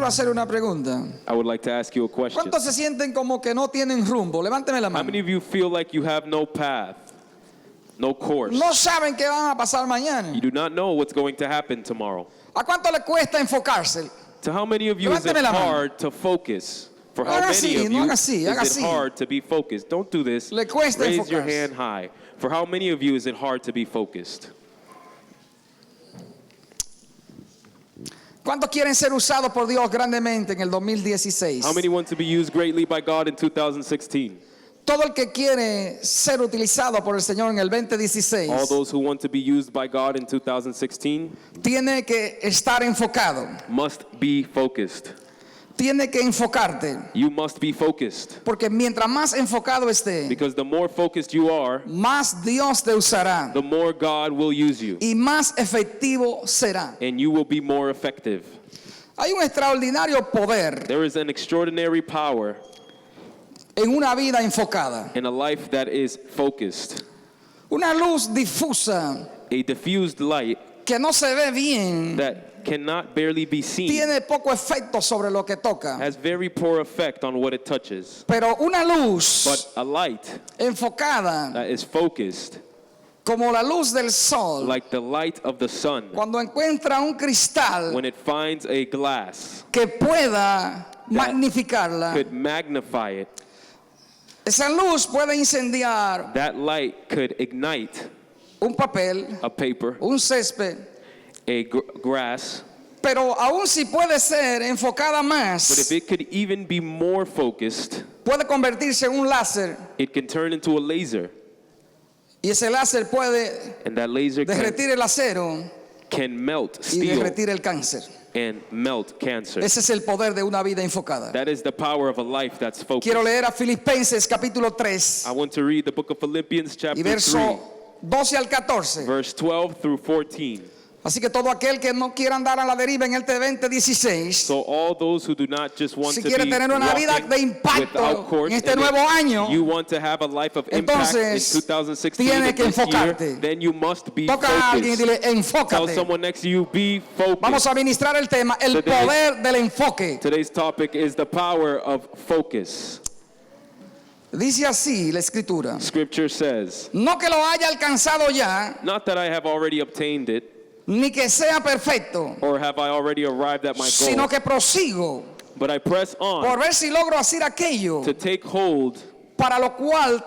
quiero hacer una pregunta. I would like to ask you a question. ¿Cuántos se sienten como que no tienen rumbo? Levánteme la How mano. many of you feel like you have no path, no course? No saben qué van a pasar mañana. You do not know what's going to happen tomorrow. ¿A cuánto le cuesta enfocarse? To how many of you is it Levánteme la mano. hard to focus? For how Haga many así, of no you haga así, haga is it así. hard to be focused? Don't do this. Le cuesta Raise your enfocarse. hand high. For how many of you is it hard to be focused? ¿Cuántos quieren ser usados por Dios grandemente en el 2016? How many want to be used greatly by God in 2016? Todo el que quiere ser utilizado por el Señor en el 2016 All those who want to be used by God in 2016 tiene que estar enfocado. must be focused. Tiene que enfocarte. You must be focused. Porque mientras más enfocado esté, Because the more focused you are, más Dios te usará the more God will use you. y más efectivo será. And you will be more effective. Hay un extraordinario poder There is an extraordinary power en una vida enfocada. in a life that is focused. Una luz difusa A diffused light que no se ve bien that cannot barely be seen tiene poco efecto sobre lo que toca. has very poor effect on what it touches. Pero una luz But a light enfocada that is focused, como la luz del sol, like the light of the sun, cuando encuentra un cristal when it finds a glass, que pueda magnificarla, could magnify it. esa luz puede incendiar That light could ignite un papel, a paper, un césped, a grass, pero aún si puede ser enfocada but más, if it could even be more focused, puede convertirse en un láser it can turn into a laser, y ese láser puede and that laser derretir el acero can melt y steel derretir el cáncer. and melt cancer. Ese es el poder de una vida enfocada. That is the power of a life that's focused. Quiero leer a Filipenses capítulo 3 I want to read the book of Philippians y chapter 3, verso 12 al 14. verse 12 through 14. Así que todo aquel que no quiera andar a la deriva en este 2016, So all those who do not just want si to quiere be tener una vida walking de impacto without course, en este and nuevo año, you want to have a life of impact in entonces 2016 tiene que of this year, enfocarte. then you must be toca a alguien y focused. dile, Tell enfócate. someone next to you, be focused. Vamos a ministrar el tema, el Today- poder del enfoque. Today's topic is the power of focus. Dice así la escritura: Scripture says, no que lo haya alcanzado ya, not that I have already obtained it, ni que sea perfecto, or have I already arrived at my sino goal, que prosigo but I press por on ver si logro hacer aquello to take hold para lo cual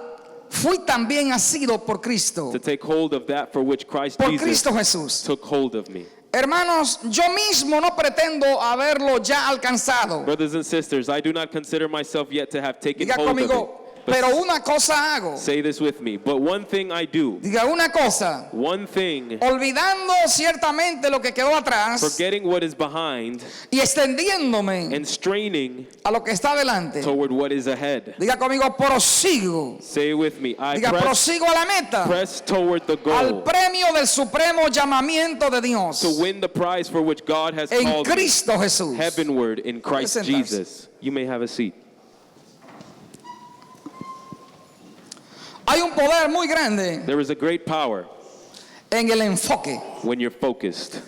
fui también asido por Cristo, to take hold of that for which Christ por Jesus Cristo Jesús. took hold of me. Hermanos, yo mismo no pretendo haberlo ya alcanzado. Brothers and sisters, I do not consider myself yet to have taken Diga hold of conmigo, it. pero But una cosa hago. say this with me. But one thing I do, Diga una cosa, one thing, olvidando ciertamente lo que quedó atrás forgetting what is behind y extendiéndome and straining a lo que está delante. toward what is ahead. Diga conmigo, prosigo. Say with me. I Diga, prosigo a la meta, press toward the al goal premio del supremo llamamiento de Dios to win the prize for which God has en called me Cristo Jesús. heavenward in Christ Puede sentarse. Jesus. You may have a seat. Hay un poder muy grande There is a great power en el enfoque. when you're focused.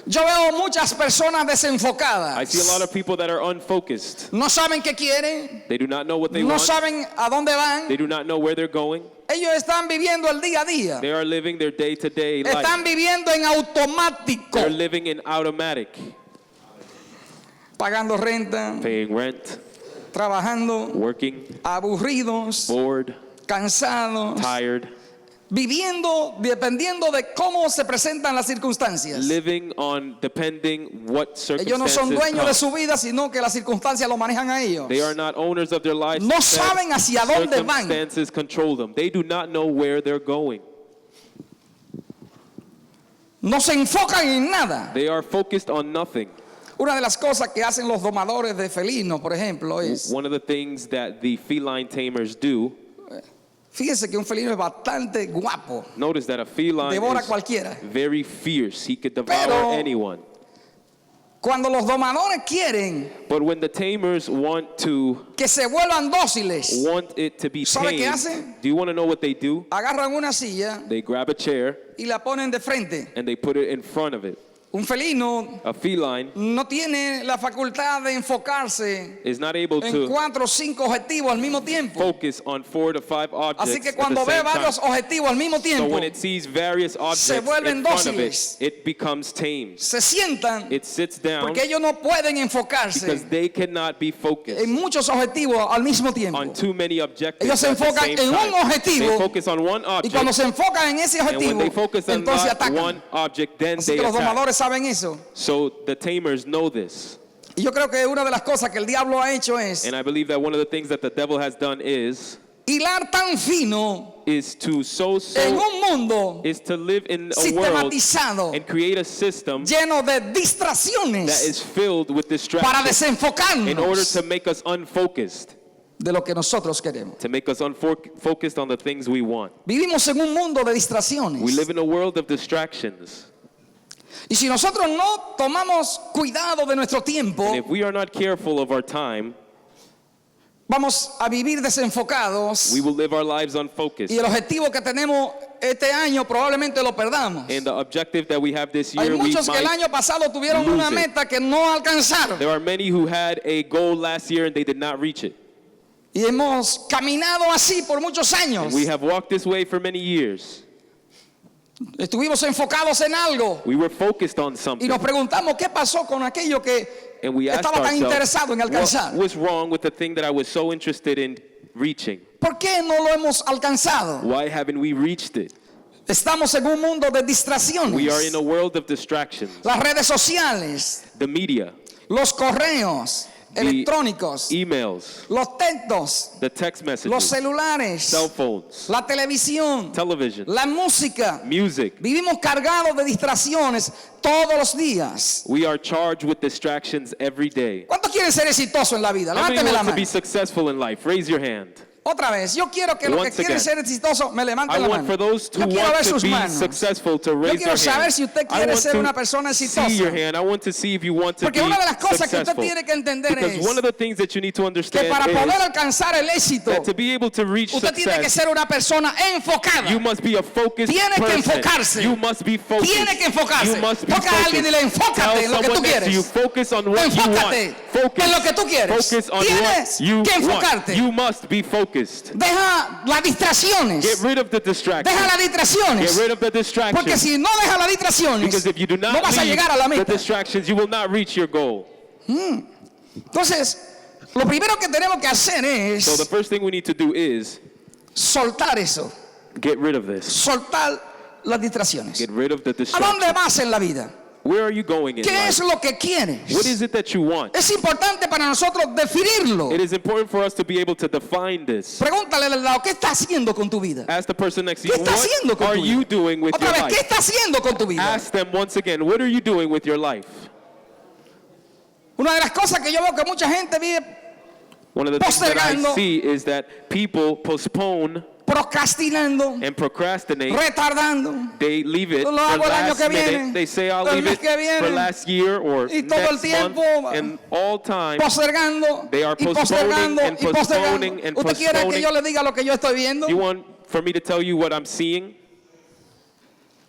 Yo veo muchas personas I desenfocadas. see a lot of people that are unfocused. No saben qué quieren, They do not know what they no want. saben a dónde van. They do not know where they're going. Ellos están viviendo el día a día. They are living their day-to-day life. Están viviendo en automático, They're living in automatic, pagando renta, paying rent, trabajando, working, aburridos, bored, cansados, tired, viviendo dependiendo de cómo se presentan las circunstancias. living on depending what Ellos no son circumstances dueños de come. su vida, sino que las circunstancias lo manejan a ellos. They are not owners of their lives. No Instead, saben hacia dónde van. circumstances control them. They do not know where they're going. No se enfocan en nada. They are focused on nothing. Una de las cosas que hacen los domadores de felinos, por ejemplo, es, One of the things that the feline tamers do, fíjense que un felino es bastante guapo, notice that a feline devora is cualquiera. very fierce. He could devour Pero- anyone. Cuando los domadores quieren But when the tamers want que se vuelvan dóciles, it to be ¿Sabe qué tamed, hacen? do you want to know what they do? agarran una silla They grab a chair y la ponen de frente. and they put it in front of it. Un felino A feline no tiene la facultad de enfocarse is not able en to 4 o 5 objetivos al mismo tiempo. focus on 4 to 5 objects Así que at the cuando ve same varios time. objetivos al mismo So tiempo, when it sees various objects vuelven in front of dóciles. it becomes tamed. se sientan It sits down porque ellos no pueden because enfocarse they cannot be focused en muchos objetivos al mismo tiempo. on too many objectives Ellos se at the enfocan same en un time. objetivo, They focus on one Y cuando object, se enfocan en ese and when objetivo, they focus on entonces that atacan. one object, then Así they que los attack. domadores saben eso. So the tamers know this. Y yo creo que una de las cosas que el diablo ha hecho es And I believe that one of the things that the devil has done hilar tan fino is to en un mundo is to live in a world sistematizado, and create a system lleno de that distracciones is filled with para distractions in order desenfocarnos to make us unfocused, de lo que nosotros queremos. to make us focused on the things we want. Vivimos en un mundo de distracciones. We live in a world of distractions. Y si nosotros no tomamos cuidado de nuestro tiempo, And if we are not careful of our time, vamos a vivir desenfocados we will live our lives unfocused. y el objetivo que tenemos este año probablemente lo perdamos. And the objective that we have this Hay year, we muchos que el might. año pasado tuvieron lose una it. meta que no alcanzaron. There are many who had a goal last year and they did not reach it. Y hemos caminado así por muchos años. And we have walked this way for many years. Estuvimos enfocados en algo We were focused on y something. nos preguntamos qué pasó con aquello que And we asked estaba tan interesado en ourselves, alcanzar. what was wrong with the thing that I was so interested in reaching? ¿Por qué no lo hemos alcanzado? Why haven't we reached it? Estamos en un mundo de distracciones. We are in a world of distractions. Las redes sociales, The media, los correos electrónicos, emails, los textos, the text los messages, celulares, cell phones, la televisión, television, la música. music. Vivimos cargados de distracciones todos los días. We are charged with distractions every day. ¿Cuántos quieren ser exitosos en la vida? How many Levánteme la want to mano. be successful in life? Raise your hand. Otra vez, yo quiero que los que Once quieren again, ser exitosos me levanten I la want mano. for those who Yo quiero ver want to sus be manos. successful to Yo raise quiero their saber hand. si usted I quiere want ser una to persona see your exitosa. hand. I want to see if you want to Porque be una de las cosas que usted successful. tiene que entender Because es one of the things that you need to que understand para poder is alcanzar el éxito, that to be able to reach usted tiene que success, ser una persona enfocada. you must be a focused Tiene que person. enfocarse. You must be focused. Tiene que enfocarse. You must be Toca a alguien y focused. dile, enfócate Tell en lo que tú someone next to quieres. you, focus on what you Enfócate want. Focus en lo que tú quieres. Focus on Tienes what you que want. enfocarte. You must be focused. Deja las distracciones. Get rid of the distractions. Deja las distracciones. Get rid of the distractions. Porque si no dejas las distracciones, Because if you do not no vas a leave llegar a la the meta. distractions, you will not reach your goal. Entonces, lo primero que tenemos que hacer So the es first thing we need to do is soltar eso. get rid of this. Soltar las distracciones. Get rid of the ¿A dónde distractions. vas en la vida? Where are you going in ¿Qué life? es lo que quieres? What is it that you want? Es importante para nosotros definirlo. It is important for us to be able to define this. Pregúntale al lado, ¿qué está haciendo con tu vida? Ask the person next to ¿Qué you, está haciendo what con are tu you vida? doing with Otra your vez, ¿qué life? está haciendo con tu vida? Ask them once again, what are you doing with your life? Una de las cosas que yo veo que mucha gente vive One of the things that I Postergando. see is that people postpone procrastinando, and procrastinate. retardando, They leave it Lo for hago el año last que minute. viene, They say, I'll el leave mes it que viene, for last year or y todo el next tiempo, month. And all time, postergando They are y postergando postponing and y postergando. postponing and ¿Usted quiere que postponing. yo le diga lo que yo estoy viendo? you want for me to tell you what I'm seeing?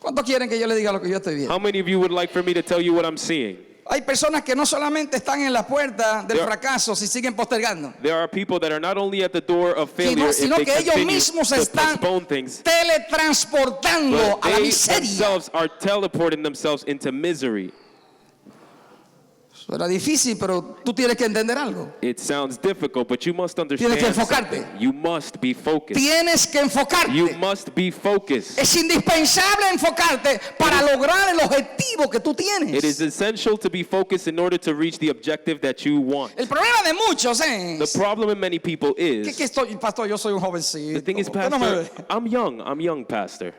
¿Cuántos quieren que yo le diga lo que yo estoy viendo? How many of you would like for me to tell you what I'm seeing? Hay personas que no solamente están en la puerta del There- fracaso si siguen postergando, There are people that are not only at the door of failure sino if que they ellos continue mismos to están postpone things, teletransportando but a la they miseria. themselves are teleporting themselves into misery. Suena difícil, pero tú tienes que entender algo. It sounds difficult, but you must understand Tienes que enfocarte. something. You must be focused. Tienes que enfocarte. You must be focused. Es indispensable enfocarte para lograr el objetivo que tú tienes. It is essential to be focused in order to reach the objective that you want. El problema de muchos The es problem in many people que is, estoy, pastor, yo soy un jovencito. the thing is, Usted no me Pastor, ve. I'm young, Pastor.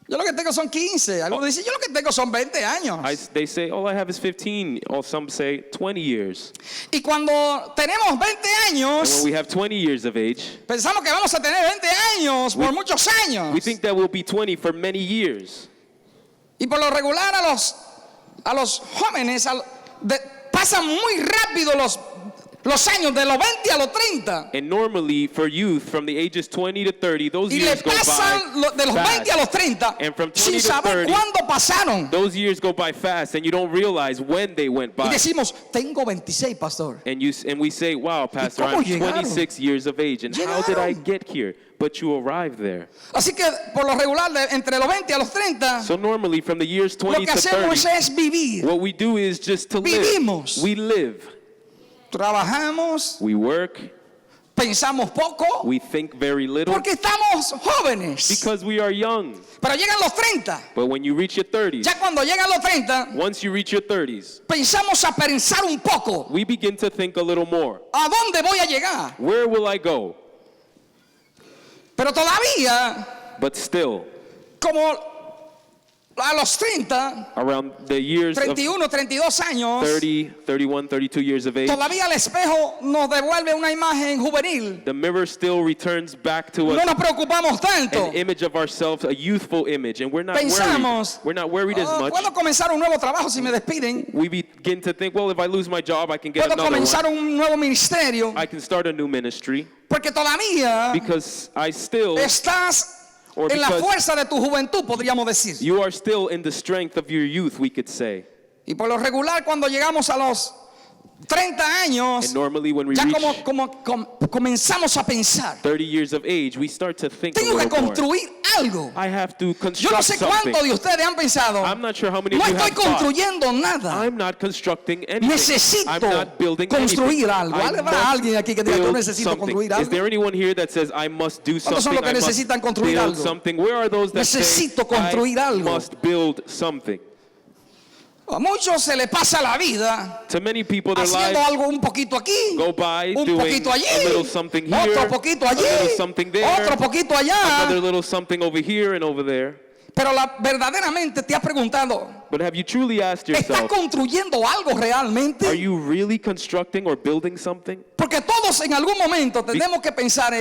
Yo lo que tengo son 15. Algunos dicen, yo lo que tengo son 20 años. They say, all I have is 15, or some say 20 years. Y cuando tenemos 20 And when años, we have 20 years of age, pensamos que vamos a tener 20 años por muchos años. we think that we'll be 20 for many years. Y por lo regular a los jóvenes pasan muy rápido los años de los 20 a los 30. And normally for youth from the ages 20 to 30, those Y le years go pasan by de los 20 a los 30 And from 20 sin to saber 30, cuándo pasaron. Those years go by fast and you don't realize when they went Y by. decimos, tengo 26, pastor. And we say, wow, Pastor, cómo I'm llegaron? 26 years of age. And how did I Llegaron. get here? But you arrived there. Así que por lo regular entre los 20 a los 30 So normally from the years lo 20 que to 30, hacemos es vivir. what we do is just to live. Vivimos. We live. Trabajamos, We work. pensamos poco We think very little porque estamos jóvenes. because we are young. Pero llegan los 30. But when you reach your 30s, Ya cuando llegan los 30, once you reach your 30s, pensamos a pensar un poco. we begin to think a little more. ¿A dónde voy a llegar? Where will I go? Pero todavía, But still, como a los 30, around the years of 31, 32 años, 30, 31, 32 years of age, todavía el espejo nos devuelve una imagen juvenil. the mirror still returns back to No us nos preocupamos tanto. an image of ourselves, a youthful image, and we're not Pensamos, worried. We're not worried as much. puedo comenzar un nuevo trabajo si me despiden. We begin to think, well, if I lose my job, I can get Puedo another comenzar one. un nuevo ministerio. I can start a new ministry Porque todavía because I still, estás or en la because fuerza de tu juventud, podríamos decir. you are still in the strength of your youth, we could say. Y por lo regular, cuando llegamos a los 30 años, And normally when we ya reach comenzamos a pensar, 30 years of age, we start to think a tengo que little more. construir algo. I have to Yo no construct sé something. cuántos de ustedes han pensado, I'm not sure how many no of you estoy have thought, construyendo nada. I'm not constructing anything. Necesito I'm not building construir anything. algo. I ¿Habrá must alguien aquí que diga, yo build necesito something. construir Is algo? there anyone here that says, I must do ¿Cuántos son something? los que I must necesitan construir build algo? something? Where are those that say, Necesito construir I algo. must build something? A muchos se le pasa la vida To many people, their haciendo lives algo un poquito aquí, go by un doing poquito allí, a little something here, otro poquito a allí, little something there, otro poquito allá. another little something over here and over there. Pero verdaderamente te has preguntado, But have you truly asked ¿estás yourself, construyendo algo are realmente? you really constructing or building something? Porque todos en algún momento tenemos que pensar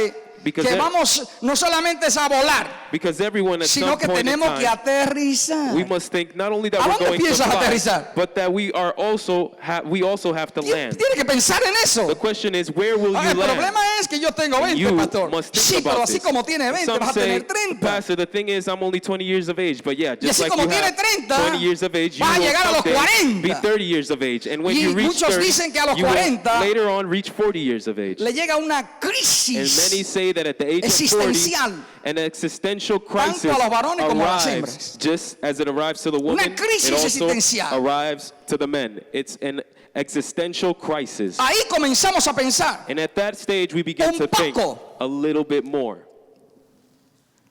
because que there- vamos no solamente es a volar, Because everyone at sino some que point in tenemos que time, aterrizar. we must think not only that ¿A we're dónde going to piensas fly, aterrizar? but that we are also we also have to land. Tiene que pensar en eso. The question is, where will Ah, you el land? problema es que yo tengo 20, You pastor. must think Sí, pero about así this. como tiene 20, Some vas a say, tener 30. Pastor, the thing is, I'm only 20 years of age. But yeah, Y just así like como you tiene have 30, 20 years of age, you vas a will llegar a los someday be 40. 30 years of age. And when Y you reach muchos 30, dicen que a los you will 40 later on reach 40 years of age. Le llega una And crisis many say that at the age of 40, existencial, an existential crisis tanto a los varones como a las arrives. hembras. Just as it arrives to the woman, it crisis also existencial. arrives to the men. It's an existential crisis. ahí comenzamos a pensar, And at that stage, we begin Un to think poco. a little bit more.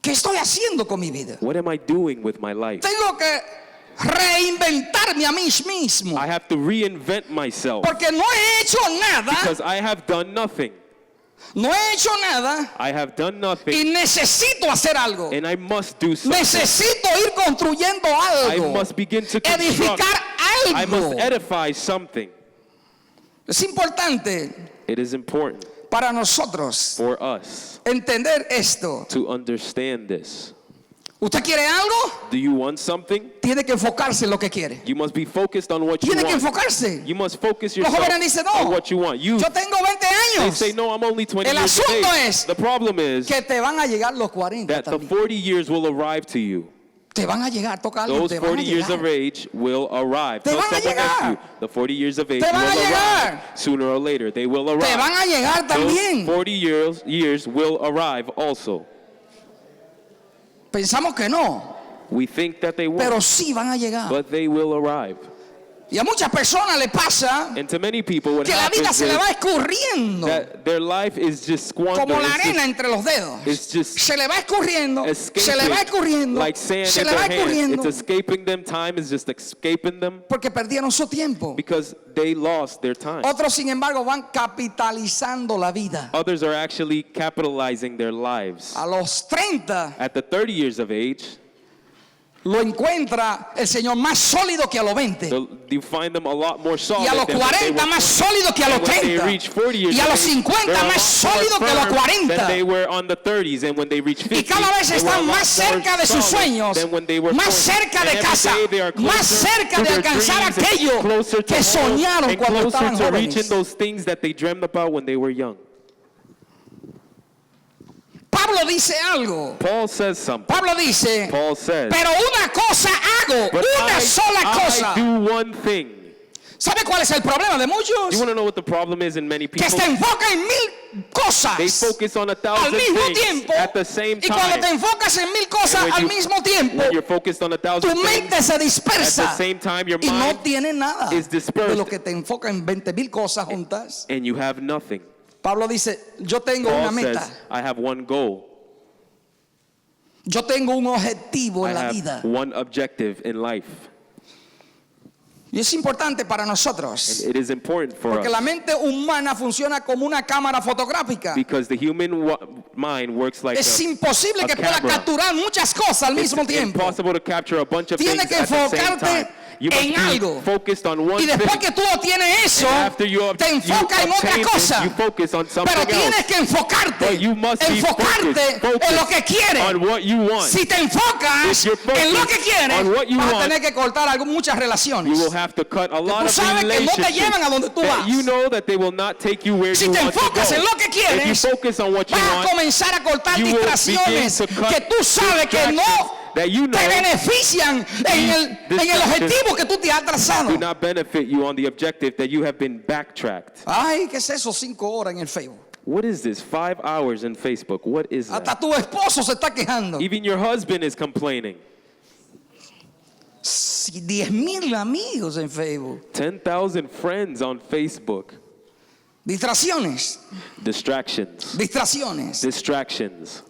¿qué estoy haciendo con mi vida? What am I doing with my life? Tengo que reinventarme a mí mismo, I have to reinvent myself porque no he hecho nada, because I have done nothing. no he hecho nada I have done nothing, y necesito hacer algo. and I must do something. Necesito ir construyendo I algo, must begin to construct. edificar I must algo. edify something. Es importante It is important para nosotros for us entender esto. to understand this. ¿Usted quiere algo? Do you want something? Tiene que enfocarse en lo que quiere. You must be focused on what you Tiene que want. enfocarse. You must focus Los yourself jóvenes dicen, on no, what you want. You yo tengo 20 they años. say, no, I'm only 20 El years of asunto age. es The problem is Que te van a llegar los 40 that the también. 40 years will arrive to you. Te van a llegar, toca algo, Those te van a 40 years of llegar. age will arrive. Te Tell van a someone next to llegar. you, the 40 years of age Te will van a arrive. llegar. Sooner or later, they will Te arrive. van a llegar Those también. 40 years will arrive also. Pensamos que no, We think that they pero won't, sí van a llegar. but they will arrive. Y a muchas personas le pasa And to many people, what que la vida happens se le is va escurriendo that their life is just squandered. como la It's arena just entre los dedos. it's just Se le va escurriendo, se le va escaping escurriendo, like sand se in le va their hands. escurriendo, It's escaping them. Time is just escaping them porque perdieron su tiempo. because they lost their time. Otros, sin embargo, van capitalizando la vida. Others are actually capitalizing their lives. A los 30 At the 30 years of age, lo encuentra el Señor más sólido que a los 20. You find them a lot more solid Y a los than when they 40 were más sólido que a los when they 30. reach 40 years Y a of los age, 50 they're a más lot more sólido que a los firm 40. than they were on the 30s, and when they reach 50, Y cada vez they were a están lot más cerca more de sus solid sueños, than when they were más 40. cerca And de every casa, day they are más closer cerca to de their alcanzar dreams, and aquello closer to que home, soñaron and cuando closer estaban to reaching jóvenes. those things that they dreamed about when they were young. Pablo dice algo. Paul says something. Pablo dice, Paul says, pero una cosa hago, but una sola cosa. I do one thing. ¿Sabe cuál es el problema de You muchos? want to know what the problem is in many people? Que se enfocan en 1000 cosas They focus on al 1,000 mismo things tiempo. at the same Y cuando te time. enfocas en 1000 cosas And when al you- mismo tiempo, When you're focused on 1,000 tu things, mente se at dispersa the same time your y no mind tiene nada is dispersed. de lo que te enfoca en 20,000 cosas juntas. and you have nothing. Pablo dice, yo tengo Paul una meta, says, I have one goal. yo tengo un objetivo I en la have vida. one objective in life. Y es importante para nosotros, It is important for porque la us mente humana funciona como una cámara fotográfica. because the human mind works like Es a imposible que pueda camera. capturar muchas cosas al mismo It's tiempo. impossible to capture a bunch of Tiene things que at the same enfocarte time. You must en be algo. focused on one Y después thing. que tú obtienes eso, And after you te enfocas en otra obtain cosa. this, you focus on something Pero tienes else. que enfocarte, But you must be enfocarte focused en lo que quieres. on what you want. Si te enfocas If you're focused en lo que quieres, on what you vas a want, tener que cortar muchas You relaciones. will have to cut a lot tú of sabes que no te relationships llevan a donde tú that vas. you know that they will not take you where Si you te want to enfocas go. en lo que quieres, If you focus on what you vas a want, comenzar a cortar you will distracciones begin to cut que tú sabes que no that you know te benefician en el distractions objetivo que tú te has trazado. do not benefit you on the objective that you have been backtracked. Ay, ¿qué es eso? 5 horas en el Facebook. What is this? 5 hours in Facebook. What is Hasta that? tu esposo se está quejando. Even your husband is complaining. Si 10,000 amigos en Facebook. 10,000 friends on Facebook. Distracciones. Distractions. Distracciones. Distractions.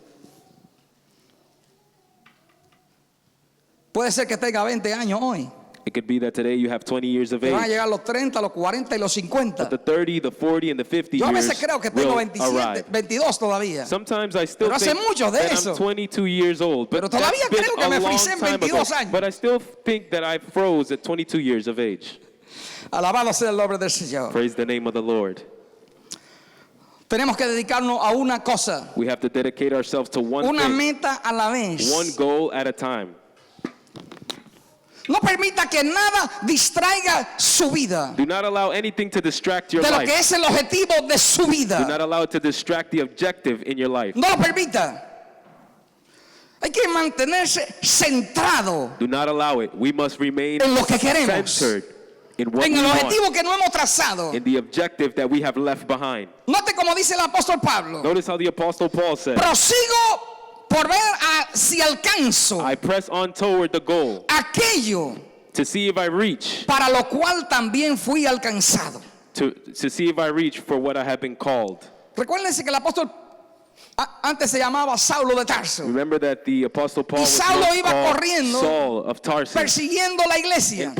Puede ser que tenga 20 años hoy. It could be that today you have 20 years of Te van a age. llegar los 30, los 40 y los 50. But the 30, the 40, and the 50 Yo a years veces creo que tengo will 27, arrive. 22 todavía. Sometimes I still Pero hace think mucho de that eso. I'm 22 years old. Pero But todavía that's been creo que a me long frisé en time ago. 22 años. But I still think that I froze at 22 years of age. Alabado sea el nombre del Señor. Praise the name of the Lord. Tenemos que dedicarnos a una cosa, We have to dedicate ourselves to one una thing, meta a la vez. one goal at a time. No permita que nada distraiga su vida Do not allow anything to distract your de lo que life. es el objetivo de su Do vida. not allow it to distract the objective in your life. No lo permita. Hay que mantenerse centrado Do not allow it. We must remain en lo que queremos, centered in what en we el want, objetivo que no hemos trazado. in the objective that we have left behind. Note como dice el apóstol Pablo. Notice how the Apostle Paul said, Prosigo por ver si alcanzo I press on toward the goal aquello to see if I reach, para lo cual también fui alcanzado. to see if I reach for what I have been called. Recuérdense que el apóstol antes se llamaba Saulo de Tarso, Remember that the Apostle Paul Y was Saulo once iba called corriendo, Saul of Tarsus. persiguiendo la iglesia, And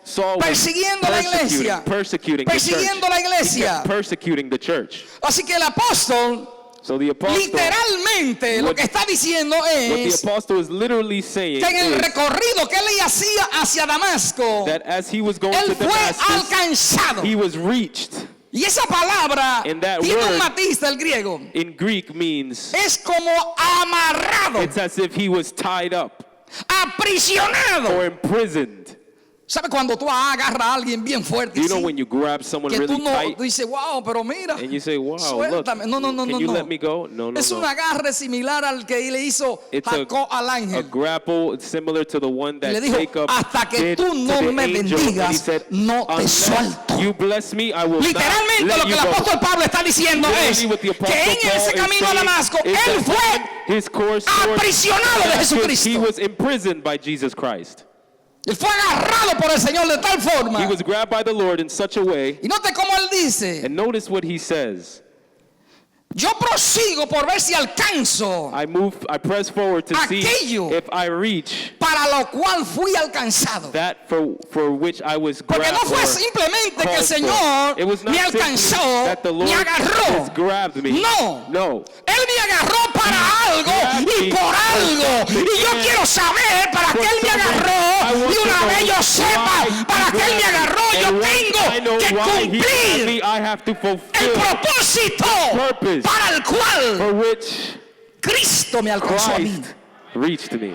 Saul was persiguiendo la iglesia, persecuting the persiguiendo church. la He iglesia. kept persecuting the church. Así que el apóstol So the apostle, literalmente lo que está diciendo what the es apostle is literally saying que en el is recorrido que él hacía hacia Damasco, that as he was going él to fue Damascus, alcanzado. he was reached. Y esa palabra And that tiene un word matiz del griego. In Greek means Es como amarrado, it's as if he was tied up aprisionado. or imprisoned. ¿Sabe cuando tú agarras a alguien bien fuerte? You know así, when you grab someone que really tú no, tight tú dices, wow, pero mira, and you say, wow, look, suéltame. No, can you let me go? No, no, Es un no. agarre similar al que le hizo It's Jacob al a ángel. grapple similar to the one Y that le dijo, Jacob hasta que did tú to no the me angel. And he bendigas, said, no te unless suelto. you bless me, I will Literalmente not lo let que you el go. apóstol Pablo está diciendo es Literally what the que Apostle en ese Paul is camino a saying Damasco, is él that fue his course towards aprisionado de Damascus, Jesucristo. he was imprisoned by Jesus Christ. Él fue agarrado por el Señor de tal forma. He was grabbed by the Lord in such a way. Y note cómo él dice, And notice what he says. yo prosigo por ver si alcanzo I press forward to see Aquello if I reach para lo cual fui alcanzado. that for which I was Porque grabbed no fue or simplemente que el called Señor for. It was not me simply alcanzó, that the me Lord agarró. has grabbed me. No. No. Él me agarró para algo y por algo. Y yo quiero saber para qué Él me agarró. Y una vez yo sepa para qué Él me agarró, yo tengo que cumplir el propósito para el cual for which Cristo me alcanzó a mí. Christ reached me.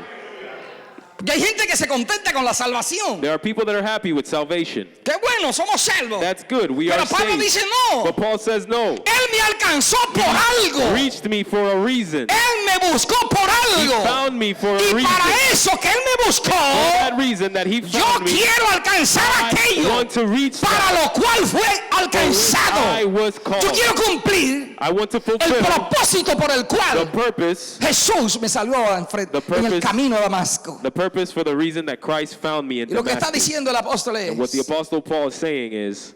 Y hay gente que se contenta con la salvación. There are people that are happy with salvation. Qué bueno, somos salvos. That's good. We Pero are Pablo saved. dice no. But Paul says no. Él me alcanzó por algo. Reached me for a reason. Él me buscó por He algo. found me for a Y reason. para eso que Él me buscó, For that reason that he yo found me, quiero alcanzar I aquello want to reach para that lo cual fue I alcanzado. was called. Yo quiero cumplir I want to el fulfill propósito por el the cual purpose, Jesús me salvó en el purpose- camino de Damasco. the purpose for the reason that Christ found me in Y lo que está Damascus. diciendo el apóstol And what the es Apostle Paul is saying is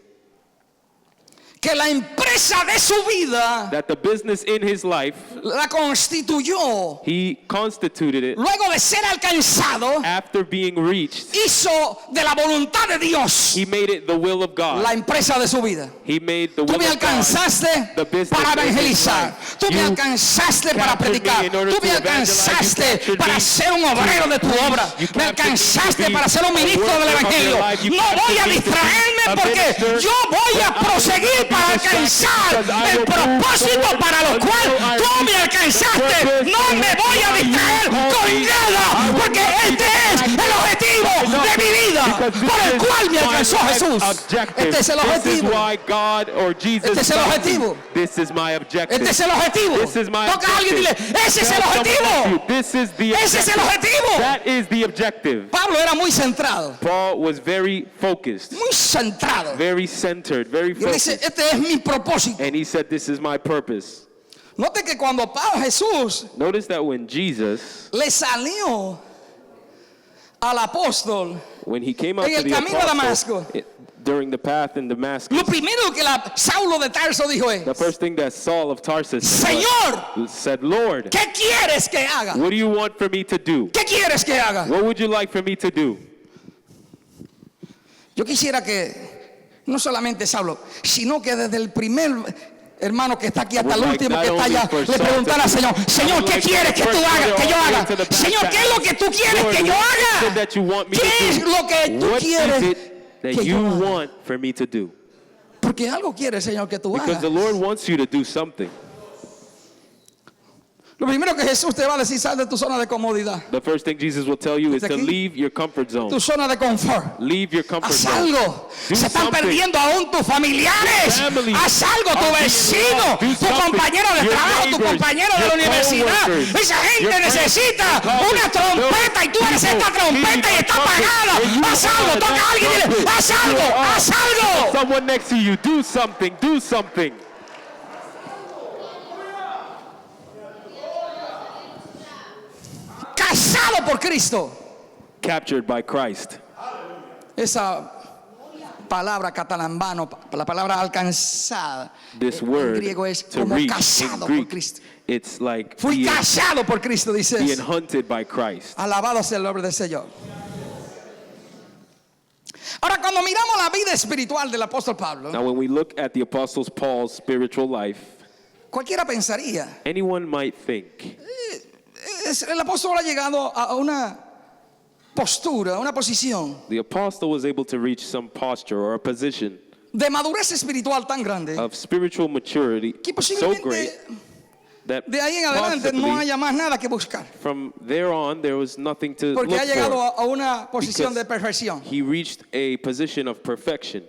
que la empresa de su vida that the business in his life, la constituyó he constituted it luego de ser alcanzado, after being reached. hizo de la voluntad de Dios He made it the will of God. la empresa de su vida. He made the Tú will me of God. alcanzaste the business para of his evangelizar. life. Tú me You alcanzaste para captured me predicar. in order Tú me to evangelize. You alcanzaste captured para me ser un obrero de tu preach. obra. You Me captured me to alcanzaste be para ser un a ministro del worker of your evangelio. life. You No voy a captured me to be distraerme a porque minister. yo voy a proseguir para alcanzar el propósito para lo cual tú me alcanzaste. No me voy a distraer con nada porque este es el objetivo de mi vida por el cual me alcanzó Jesús. Este es el This is objetivo. why God or Jesus Este es el found me. objetivo. This is my objective. Este es el objetivo. This is my Toca a alguien y dile, objective. ese es el Tell someone next to objetivo. you, This is the Ese es el objetivo. That is the objective. Pablo era muy centrado, Paul was very focused, muy centrado. very centered, very Y él dice, focused. este es mi propósito. And he said, this is my purpose. Note que cuando Pablo Jesús Notice that when Jesus, le salió al apóstol, when he came out En to el the camino a apostle, Damasco. during the path in Damascus, lo primero que Saulo de Tarso dijo the es, first thing that Saul of Tarsus Señor, said, Lord, ¿qué quieres que haga? what do you want for me to do? ¿Qué quieres que haga? What would you like for me to do? Yo quisiera que no solamente Saulo, sino que desde el primer hermano que está aquí hasta el último que está allá, le preguntara al Señor, Señor, ¿qué quieres que tú hagas, que yo haga? Señor, ¿qué es lo que tú quieres que yo haga? ¿Qué es lo que tú What is quieres it that que you yo haga? want for me to do? Porque algo quiere, Señor, que tú Because hagas. the Lord wants you to do something. Lo primero que Jesús te va a decir, sal de tu zona de comodidad, The first thing Jesus will tell you is Desde to aquí. leave your comfort zone. tu zona de confort. Leave your comfort Haz zone. algo. Do Se están something. perdiendo aún tus familiares. Your family Haz algo, tu are being vecino, lost. Do tu something. compañero de Your trabajo, tu neighbors, compañero de la your universidad. coworkers, Esa gente your friends, necesita your colleagues, una trompeta y tú eres people esta trompeta need y a está trumpet, apagada. and you Haz algo, are toca a that alguien y dile, trumpet. haz algo, You are. haz algo. Someone next to you, do something, do something. Casado por Cristo. Captured by Christ. Esa palabra catalambano, la palabra alcanzada, This en word griego es to como reach in casado por Greek, Cristo. it's like Fui being, casado por Cristo, dice. being hunted by Christ. Alabado sea el nombre del Señor. Ahora, cuando miramos la vida espiritual del apóstol Pablo, Now, when we look at the Apostle Paul's spiritual life, cualquiera pensaría, anyone might think el apóstol ha llegado a una postura, a una posición the apostle was able to reach some posture or a position de madurez espiritual tan grande of spiritual maturity que so great posiblemente that de ahí en adelante no possibly haya más nada que buscar, from there on there was nothing to porque look ha llegado for. a una posición Because de perfección. He reached a position of perfection.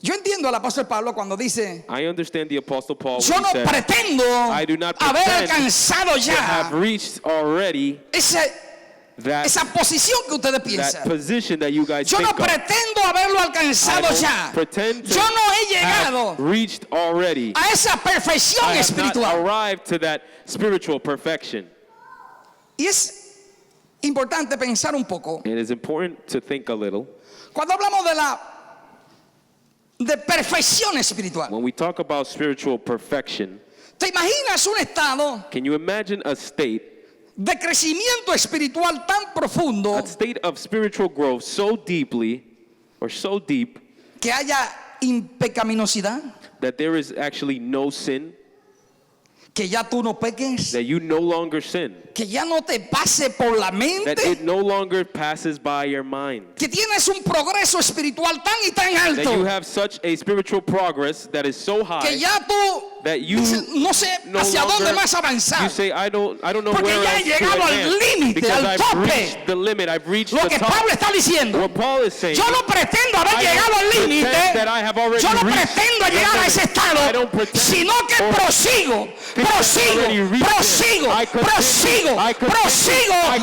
Yo entiendo al apóstol Pablo cuando dice, I understand the Apostle Paul yo when no he says, pretendo I do not haber pretend alcanzado to have ya reached already esa posición que ustedes that piensan. position that you guys Yo no think of. pretendo haberlo I alcanzado don't ya. pretend to Yo no he llegado have reached already. a esa perfección I have not espiritual. arrived to that spiritual perfection. Y es importante pensar un poco. It is important to think a little. Cuando hablamos de perfección espiritual, When we talk about spiritual perfection, ¿te imaginas un estado can you imagine a state de crecimiento espiritual tan profundo a state of spiritual growth so deeply or so deep que haya impecaminosidad, that there is actually no sin, Que ya tú no peques. That you no longer sin. Que ya no te pase por la mente. That it no longer passes by your mind. Que tienes un progreso espiritual tan y tan alto. That you have such a spiritual progress that is so high. Que ya tú that you no sé hacia dónde más avanzar. You say I don't know porque where ya else he llegado to al límite, because al I've tope. reached the limit. I've reached Lo the que top. Pablo está diciendo. What Paul is saying. Yo no pretendo haber llegado al límite. Yo no pretendo llegar a ese estado, sino que prosigo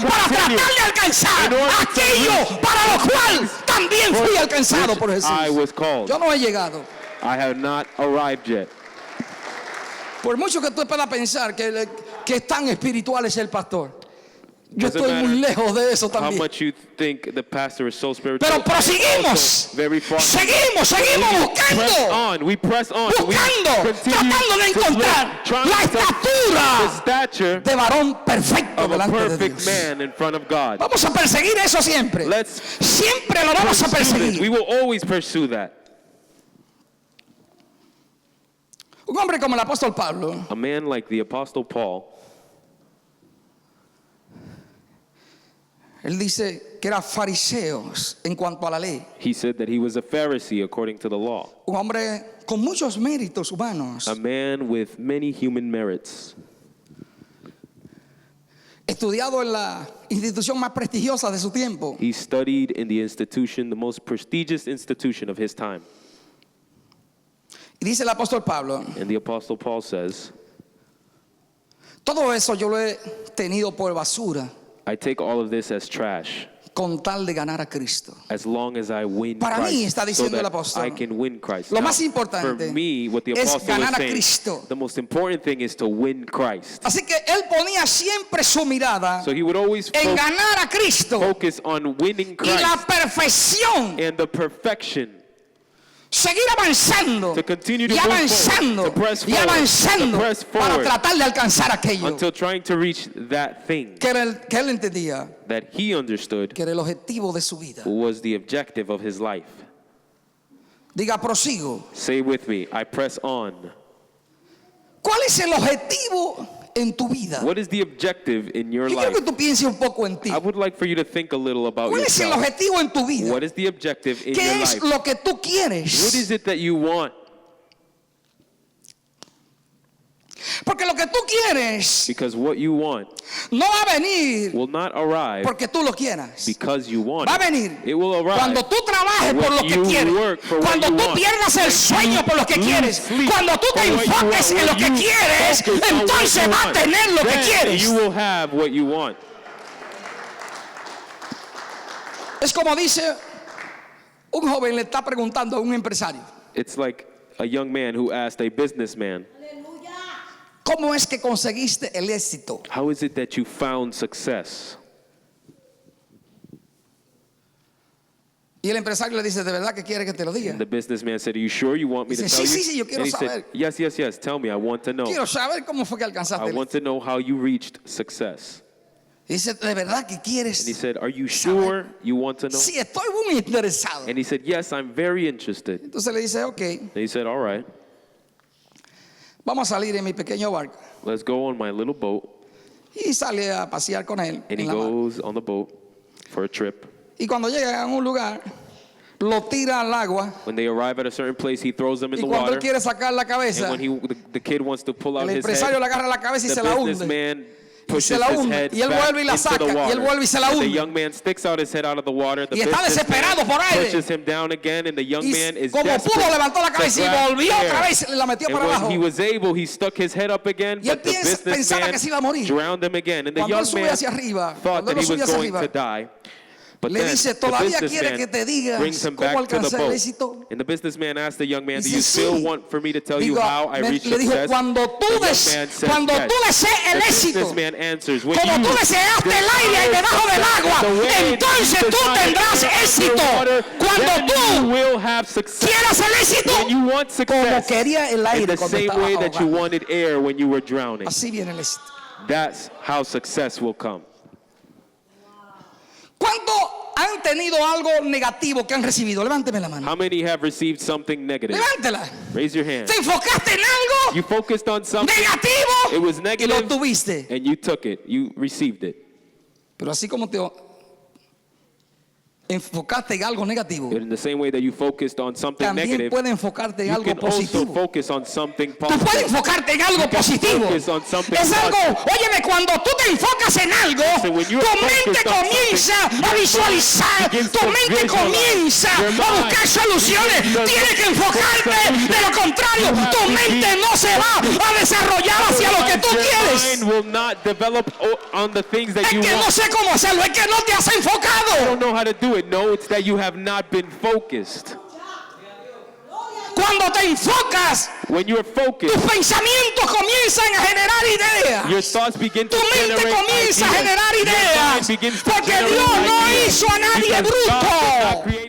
para tratar de alcanzar aquello para lo cual también fui alcanzado por Jesús. Yo no he llegado. I have not arrived yet. Por mucho que tú puedas pensar que es tan espiritual es el pastor, yo estoy muy lejos de eso también. How much you think the pastor is so spiritual? Pero proseguimos, seguimos buscando, we press on, tratando de encontrar la estatura de varón perfecto delante de Dios. Man in front of God. Vamos a perseguir eso siempre. Siempre lo vamos a perseguir. We will always pursue that. Un hombre como el apóstol Pablo, a man like the apostle Paul, él dice que era fariseo en cuanto a la ley. He said that he was a Pharisee according to the law. Un hombre con muchos méritos humanos. A man with many human merits. Estudiado en la institución más prestigiosa de su tiempo. He studied in the institution, the most prestigious institution of his time. Y dice el apóstol Pablo, and the apostle Paul says, todo eso yo lo he tenido por basura. I take all of this as trash. Con tal de ganar a Cristo. As long as I win Para Christ, mí está diciendo so el apóstol. I can win Christ. Lo now, más importante for me, what the es apostle ganar is a saying, Cristo. the most important thing is to win Christ. Así que él ponía siempre su mirada So he would always en ganar a Cristo focus on winning Christ y la perfección. and the perfection. Seguir avanzando y avanzando y avanzando para tratar de alcanzar aquello until trying to reach that thing que él entendía that he understood que era el objetivo de su vida. Was the objective of his life. Diga, prosigo. Say with me, I press on. ¿Cuál es el objetivo en tu vida? What is the objective in your Yo life? quiero que tú pienses un poco en ti. I would like for you to think a little about ¿Cuál es el yourself. objetivo en tu vida? What is the objective in ¿Qué your es life? lo que tú quieres? What is it that you want? Porque lo que tú quieres Because what you want no va a venir will not arrive porque tú lo quieras. because you want Va a it. venir It will arrive cuando tú trabajes por lo que you quieres, work for cuando what you tú want. pierdas el sueño por lo que quieres, cuando tú te for what you enfoques want. en lo When que you quieres, focus on what entonces you va a want, tener lo que then quieres. you will have what you want. Es como dice un joven le está preguntando a un empresario. It's like a young man who asked a businessman, ¿Cómo es que conseguiste el éxito? how is it that you found success? Y el empresario le dice, ¿de verdad que quiere que te lo diga? And the businessman said, are you sure you want me to Dice, tell sí, you? sí, yo quiero And he saber. said, yes, tell me, I want to know. Quiero saber cómo fue que alcanzaste I el want éxito. to know how you reached success. Dice, ¿de verdad que quieres? And he said, are you sure you want to know? Sí, estoy muy interesado. And he said, yes, I'm very interested. Entonces le dice, ok, And he said, all right, vamos a salir en mi pequeño barco. let's go on my little boat. Y sale a pasear con él And he en la mar. goes on the boat for a trip. Y cuando llega a un lugar, lo tira al agua. When they arrive at a certain place, he throws them in Y the cuando él water. quiere sacar la And cabeza, when the kid wants to pull out el his empresario head, le agarra la cabeza y the se la hunde. businessman Y pushes se la his hunde. head Y él back vuelve y la into saca. the Y él water. vuelve y se la And the hunde. young man sticks out his head out of the water. The Y está desesperado por businessman aire. pushes him down again, and the young Y man is como desperate pudo levantó la to cabeza y grab volvió air. otra vez y la metió And para when abajo. he was able, he stuck his head up again, Y él but the pensaba que se iba a businessman morir. drowned him again. And the Cuando él young sube man hacia arriba, thought cuando that él he sube was hacia going arriba, to die. But le then dice, the ¿todavía quiere que businessman te diga brings him cómo back to the alcancé el boat. éxito? And the businessman asked the young man, do Dice, you still sí. want for me to tell you Digo, how I reached le dijo, success? cuando tú The young man says, cuando yes. tú desees el The éxito, businessman answers, when como you tú deseaste el aire ahí debajo del agua, the way entonces you tú desire tendrás the éxito. water, Cuando then tú you will have success. quieras el éxito, When you want como success, quería el in aire the cuando same estaba way that you ahogado. wanted air when you were drowning. Así viene el éxito. That's how success will come. ¿Cuánto han han tenido algo negativo que han recibido? Levánteme la mano. How many have received something negative? Levántela. Raise your hand. Te enfocaste en algo You focused on something. negativo It was y lo negative, tuviste. and you took it. You received it. Pero así como te enfocaste en algo negativo, In the same way that you focused on something también negative, puedes enfocarte en you algo can also positivo. focus on something Tú puedes positive. enfocarte en algo positivo. focus on something Es algo, positive. óyeme, cuando tú te enfocas en algo, So when tu you're mente focused on comienza something, a your visualizar, mind begins tu to mente visualize. comienza Your a mind buscar soluciones. begins to Tienes que enfocarte, solutions. de lo contrario, You have tu to mente no se va a desarrollar hacia lo que tú Your quieres. mind will not develop on the things that Es you que no want. sé cómo hacerlo, es que no te has You enfocado. don't know how to do it. No, it's that you have not been focused. Cuando te enfocas, When you're tus focused, pensamientos comienzan a generar ideas. your thoughts begin to Tu mente generate comienza a ideas. generar Your ideas. mind begins to Porque generate Dios no ideas. hizo a nadie Because God did not bruto. create